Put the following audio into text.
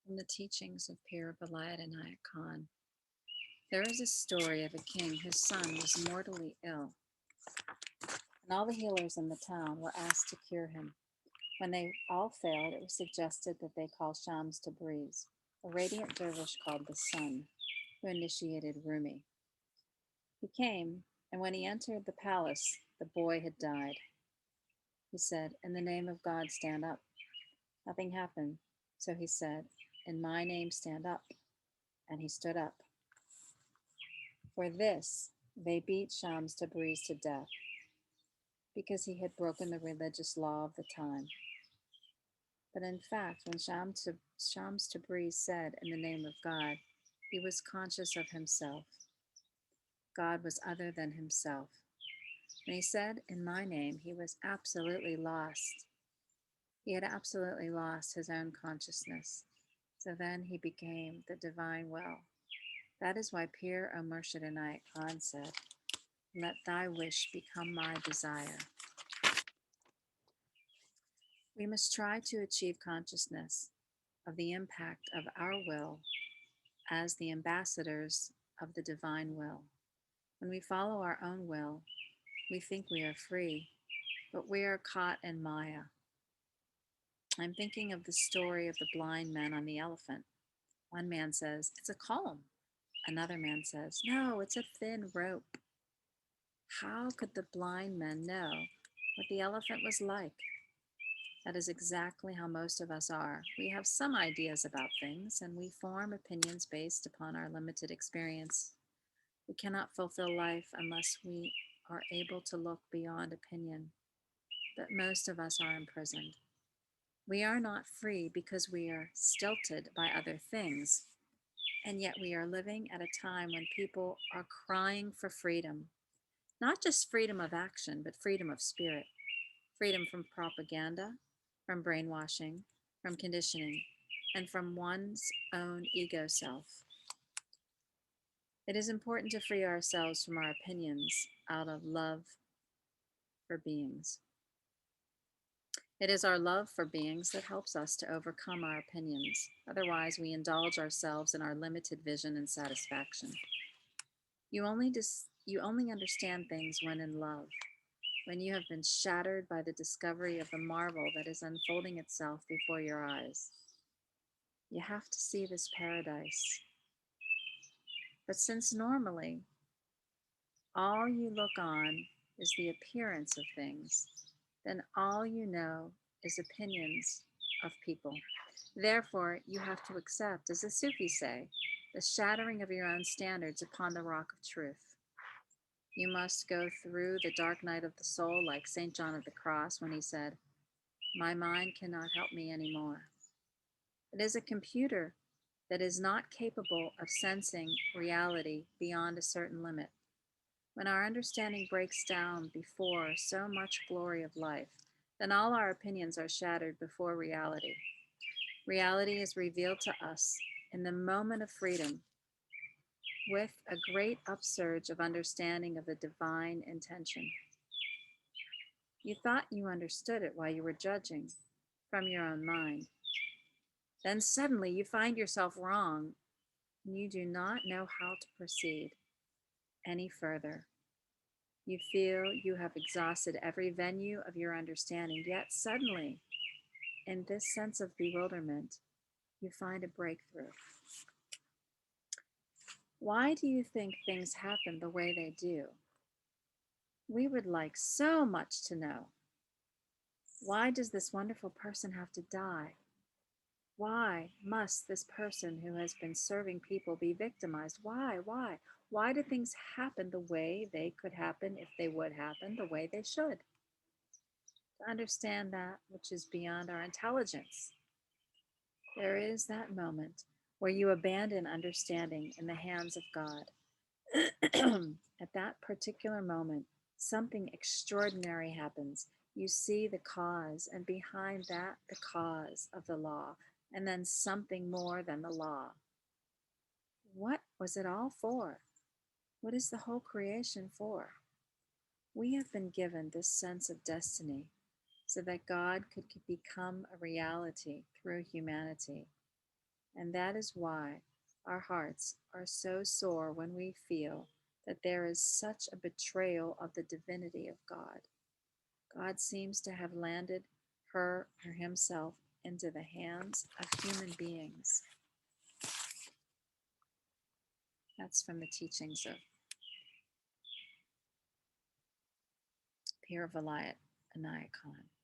From the teachings of Pir Valayat and Inayat Khan. There is a story of a king whose son was mortally ill, and all the healers in the town were asked to cure him. When they all failed, it was suggested that they call Shams Tabriz, a radiant dervish called the Sun, who initiated Rumi. He came, and when he entered the palace, the boy had died. He said, "In the name of God, stand up." Nothing happened, so he said, "In my name, stand up." And he stood up. For this, they beat Shams Tabriz to death, because he had broken the religious law of the time. But in fact, when Shams Tabriz said, "In the name of God," he was conscious of himself. God was other than himself. When he said, "In my name," he was absolutely lost. He had absolutely lost his own consciousness. So then he became the divine will. That is why Pir O Murshid Inayat Khan said, "Let thy wish become my desire." We must try to achieve consciousness of the impact of our will as the ambassadors of the divine will. When we follow our own will, we think we are free, but we are caught in Maya. I'm thinking of the story of the blind men on the elephant. One man says, "It's a comb." Another man says, "No, it's a thin rope." How could the blind men know what the elephant was like? That is exactly how most of us are. We have some ideas about things, and we form opinions based upon our limited experience. We cannot fulfill life unless we are able to look beyond opinion. But most of us are imprisoned. We are not free because we are stilted by other things, and yet we are living at a time when people are crying for freedom. Not just freedom of action, but freedom of spirit. Freedom from propaganda, from brainwashing, from conditioning, and from one's own ego self. It is important to free ourselves from our opinions out of love for beings. It is our love for beings that helps us to overcome our opinions. Otherwise, we indulge ourselves in our limited vision and satisfaction. You only understand things when in love, when you have been shattered by the discovery of the marvel that is unfolding itself before your eyes. You have to see this paradise. But since normally all you look on is the appearance of things, then all you know is opinions of people. Therefore, you have to accept, as the Sufis say, the shattering of your own standards upon the rock of truth. You must go through the dark night of the soul like St. John of the Cross when he said, "My mind cannot help me anymore." It is a computer that is not capable of sensing reality beyond a certain limit. When our understanding breaks down before so much glory of life, then all our opinions are shattered before reality. Reality is revealed to us in the moment of freedom with a great upsurge of understanding of the divine intention. You thought you understood it while you were judging from your own mind. Then suddenly you find yourself wrong and you do not know how to proceed any further. You feel you have exhausted every venue of your understanding, yet suddenly, in this sense of bewilderment, you find a breakthrough. Why do you think things happen the way they do? We would like so much to know. Why does this wonderful person have to die? Why must this person who has been serving people be victimized? Why? Why? Why do things happen the way they could happen if they would happen the way they should? To understand that which is beyond our intelligence, there is that moment where you abandon understanding in the hands of God. At that particular moment, something extraordinary happens. You see the cause, and behind that, the cause of the law, and then something more than the law. What was it all for? What is the whole creation for? We have been given this sense of destiny so that God could become a reality through humanity. And that is why our hearts are so sore when we feel that there is such a betrayal of the divinity of God. God seems to have landed her or himself into the hands of human beings. That's from the teachings of Pir Valayat, Inayat.